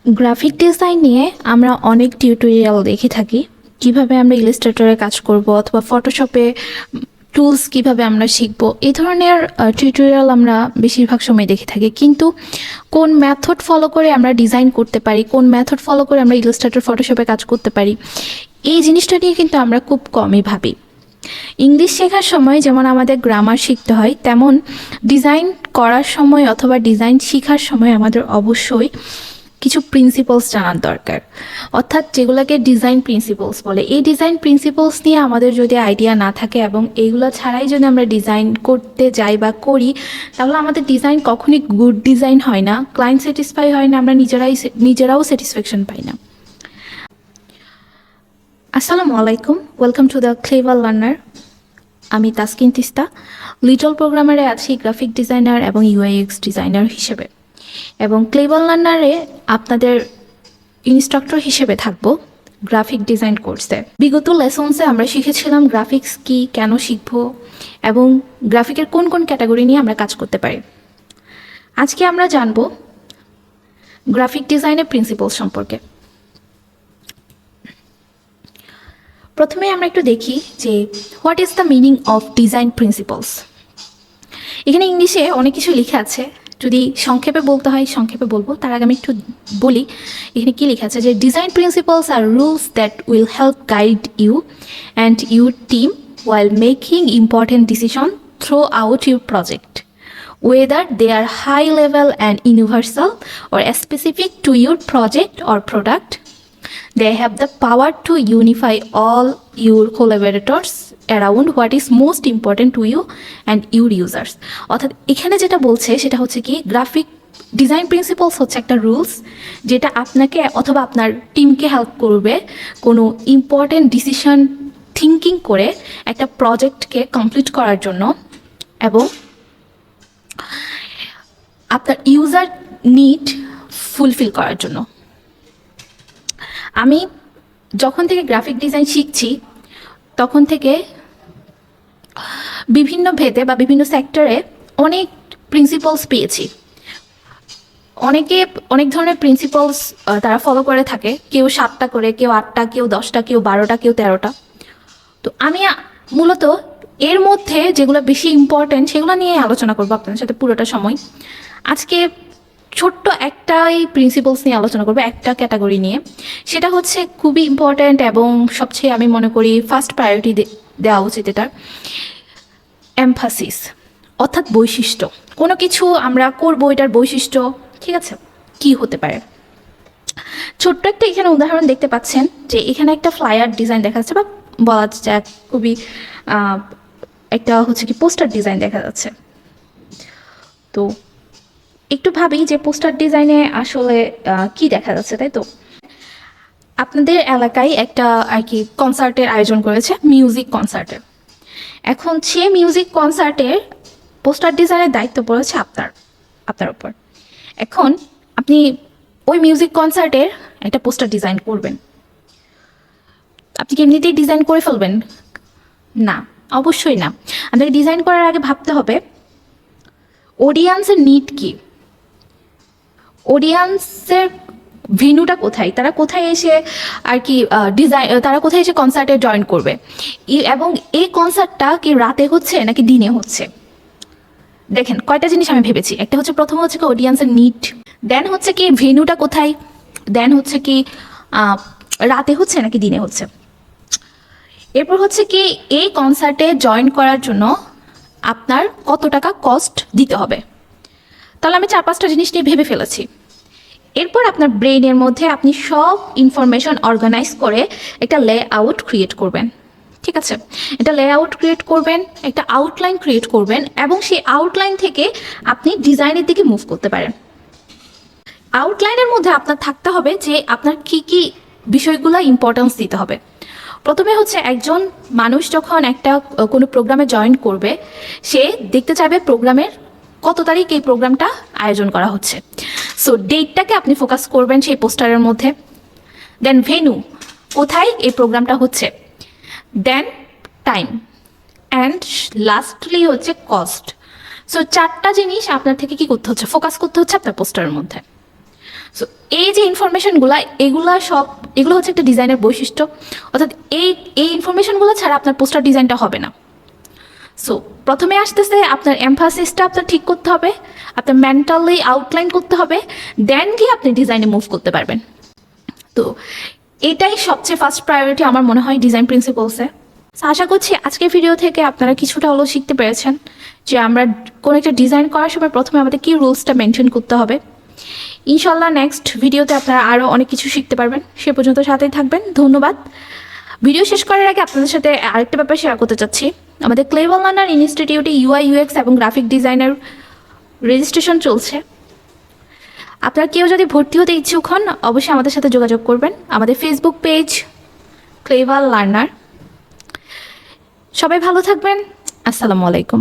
Graphic design নিয়ে আমরা অনেক টিউটোরিয়াল দেখে থাকি, কিভাবে আমরা ইলাস্ট্রেটরে কাজ করব অথবা ফটোশপে টুলস কিভাবে আমরা শিখব, এই ধরনের টিউটোরিয়াল আমরা বেশিরভাগ সময় দেখে থাকি। কিন্তু কোন মেথড ফলো করে আমরা ডিজাইন করতে পারি, কোন মেথড ফলো করে আমরা ইলাস্ট্রেটর ফটোশপে কাজ করতে পারি, এই জিনিসটা নিয়ে কিন্তু আমরা খুব কমই ভাবি। ইংলিশ শেখার সময় যেমন আমাদের গ্রামার শিখতে হয়, তেমন ডিজাইন করার সময় অথবা ডিজাইন শেখার সময় আমাদের অবশ্যই কিছু প্রিন্সিপালস জানার দরকার, অর্থাৎ যেগুলোকে ডিজাইন প্রিন্সিপালস বলে। এই ডিজাইন প্রিন্সিপালস নিয়ে আমাদের যদি আইডিয়া না থাকে এবং এইগুলো ছাড়াই যদি আমরা ডিজাইন করতে যাই বা করি, তাহলে আমাদের ডিজাইন কখনই গুড ডিজাইন হয় না, ক্লায়েন্ট স্যাটিসফাই হয় না, আমরা নিজেরাও স্যাটিসফ্যাকশন পাই না। আসসালামু আলাইকুম, welcome to the clever learner. আমি তাসকিন তিস্তা, লিটল প্রোগ্রামারে আছি গ্রাফিক ডিজাইনার এবং ইউআইএক্স ডিজাইনার হিসেবে, এবং ক্লেভার লার্নারে আপনাদের ইনস্ট্রাক্টর হিসেবে থাকবো গ্রাফিক ডিজাইন কোর্সে। বিগত লেসনসে আমরা শিখেছিলাম গ্রাফিক্স কি, কেন শিখবো এবং গ্রাফিকের কোন কোন ক্যাটাগরি নিয়ে আমরা কাজ করতে পারি। আজকে আমরা জানবো গ্রাফিক ডিজাইনের প্রিন্সিপাল সম্পর্কে। প্রথমে আমরা একটু দেখি যে what is the meaning of design principles. এখানে ইংলিশে অনেক কিছু লেখা আছে, যদি সংক্ষেপে বলতে হয় সংক্ষেপে বলবো, তার আগে আমি একটু বলি এখানে কী লেখা আছে। যে ডিজাইন প্রিন্সিপালস আর rules that will help guide you and your team while making important decision throughout your project, whether they are high level and universal or specific to your project or product. They have the power to unify all your collaborators around what is most important to you and your users. অর্থাৎ এখানে যেটা বলছে সেটা হচ্ছে কি, graphic design principles হচ্ছে একটা rules যেটা আপনাকে অথবা আপনার টিমকে হেল্প করবে কোনো ইম্পর্টেন্ট ডিসিশন থিঙ্কিং করে একটা প্রজেক্টকে কমপ্লিট করার জন্য এবং আপনার ইউজার নিড ফুলফিল করার জন্য। আমি যখন থেকে গ্রাফিক ডিজাইন শিখছি তখন থেকে বিভিন্ন ভেদে বা বিভিন্ন সেক্টরে অনেক প্রিন্সিপালস পেয়েছি। অনেকে অনেক ধরনের প্রিন্সিপালস তারা ফলো করে থাকে, কেউ 7টা করে, কেউ 8টা, কেউ 10টা, কেউ 12টা, কেউ 13টা। তো আমি মূলত এর মধ্যে যেগুলো বেশি ইম্পর্টেন্ট সেগুলো নিয়ে আলোচনা করবো আপনাদের সাথে পুরোটা সময়। আজকে ছোট্ট একটাই প্রিন্সিপালস নিয়ে আলোচনা করবো, একটা ক্যাটাগরি নিয়ে। সেটা হচ্ছে খুবই ইম্পর্ট্যান্ট এবং সবচেয়ে আমি মনে করি ফার্স্ট প্রায়োরিটি দেওয়া উচিত এটার, এমফাসিস, অর্থাৎ বৈশিষ্ট্য। কোনো কিছু আমরা করবো, এটার বৈশিষ্ট্য ঠিক আছে কি হতে পারে। ছোট্ট একটা এখানে উদাহরণ দেখতে পাচ্ছেন যে এখানে একটা ফ্লায়ার ডিজাইন দেখা যাচ্ছে, বা বলা যায় খুবই একটা হচ্ছে কি পোস্টার ডিজাইন দেখা যাচ্ছে। তো একটু ভাবি যে পোস্টার ডিজাইনে আসলে কি দেখা যাচ্ছে, তাই তো? আপনাদের এলাকায় একটা আর কি কনসার্টের আয়োজন করেছে, মিউজিক কনসার্টের। এখন সে মিউজিক কনসার্টের পোস্টার ডিজাইনের দায়িত্ব পড়েছে আপনার উপর। এখন আপনি ওই মিউজিক কনসার্টের একটা পোস্টার ডিজাইন করবেন, আপনি কি এমনিতেই ডিজাইন করে ফেলবেন? না, অবশ্যই না। আপনাকে ডিজাইন করার আগে ভাবতে হবে অডিয়েন্সের নিড কি, অডিয়েন্সের ভেন্যুটা কোথায়, তারা কোথায় এসে আর কি তারা কোথায় এসে কনসার্টে জয়েন করবে, এবং এই কনসার্টটা কি রাতে হচ্ছে নাকি দিনে হচ্ছে। দেখেন কয়টা জিনিস আমি ভেবেছি। একটা হচ্ছে, প্রথম হচ্ছে কি অডিয়েন্সের নিড, দেন হচ্ছে কি ভেন্যুটা কোথায়, দেন হচ্ছে কি রাতে হচ্ছে নাকি দিনে হচ্ছে। এরপর হচ্ছে কি এই কনসার্টে জয়েন করার জন্য আপনার কত টাকা কস্ট দিতে হবে। তাহলে আমি 4-5টা জিনিস নিয়ে ভেবে ফেলেছি। এরপর আপনার ব্রেইনের মধ্যে আপনি সব ইনফরমেশন অর্গানাইজ করে একটা লেআউট ক্রিয়েট করবেন, ঠিক আছে? একটা লেআউট ক্রিয়েট করবেন, একটা আউটলাইন ক্রিয়েট করবেন, এবং সেই আউটলাইন থেকে আপনি ডিজাইনের দিকে মুভ করতে পারেন। আউটলাইনের মধ্যে আপনার থাকতে হবে যে আপনার কি কি বিষয়গুলো ইম্পর্টেন্স দিতে হবে। প্রথমে হচ্ছে একজন মানুষ যখন কোনো প্রোগ্রামে জয়েন করবে, সে দেখতে চাইবে প্রোগ্রামের কত তারিখ এই প্রোগ্রামটা আয়োজন করা হচ্ছে। সো ডেটটাকে আপনি ফোকাস করবেন সেই পোস্টারের মধ্যে, দেন ভেন্যু, কোথায় এই প্রোগ্রামটা হচ্ছে, দেন টাইম, অ্যান্ড লাস্টলি হচ্ছে কস্ট। সো 4টা জিনিস আপনার থেকে কি করতে হচ্ছে, ফোকাস করতে হচ্ছে আপনার পোস্টারের মধ্যে। সো এই যে ইনফরমেশনগুলো এগুলো হচ্ছে একটা ডিজাইনের বৈশিষ্ট্য, অর্থাৎ এই ইনফরমেশনগুলো ছাড়া আপনার পোস্টার ডিজাইনটা হবে না। সো প্রথমে আসতেছে আপনার এমফাসিসটা আপনার ঠিক করতে হবে, আপনার মেন্টালি আউটলাইন করতে হবে, দেন গিয়ে আপনি ডিজাইনে মুভ করতে পারবেন। তো এটাই সবচেয়ে ফার্স্ট প্রায়োরিটি আমার মনে হয় ডিজাইন প্রিন্সিপালসে। আশা করছি আজকের ভিডিও থেকে আপনারা কিছুটা হলেও শিখতে পেরেছেন যে আমরা কোনো একটা ডিজাইন করার সময় প্রথমে আমাদের কী রুলসটা মেনটেন করতে হবে। ইনশাল্লাহ নেক্সট ভিডিওতে আপনারা আরও অনেক কিছু শিখতে পারবেন। সে পর্যন্ত সাথেই থাকবেন, ধন্যবাদ। ভিডিও শেষ করার আগে আপনাদের সাথে আরেকটা ব্যাপার শেয়ার করতে চাচ্ছি। আমাদের ক্লেভার লার্নার ইনস্টিটিউটে UI UX এবং গ্রাফিক ডিজাইনার রেজিস্ট্রেশন চলছে। আপনারা কেউ যদি ভর্তি হতে ইচ্ছুক হন অবশ্যই আমাদের সাথে যোগাযোগ করবেন। আমাদের ফেসবুক পেজ ক্লেভার লার্নার। সবাই ভালো থাকবেন। আসসালামু আলাইকুম।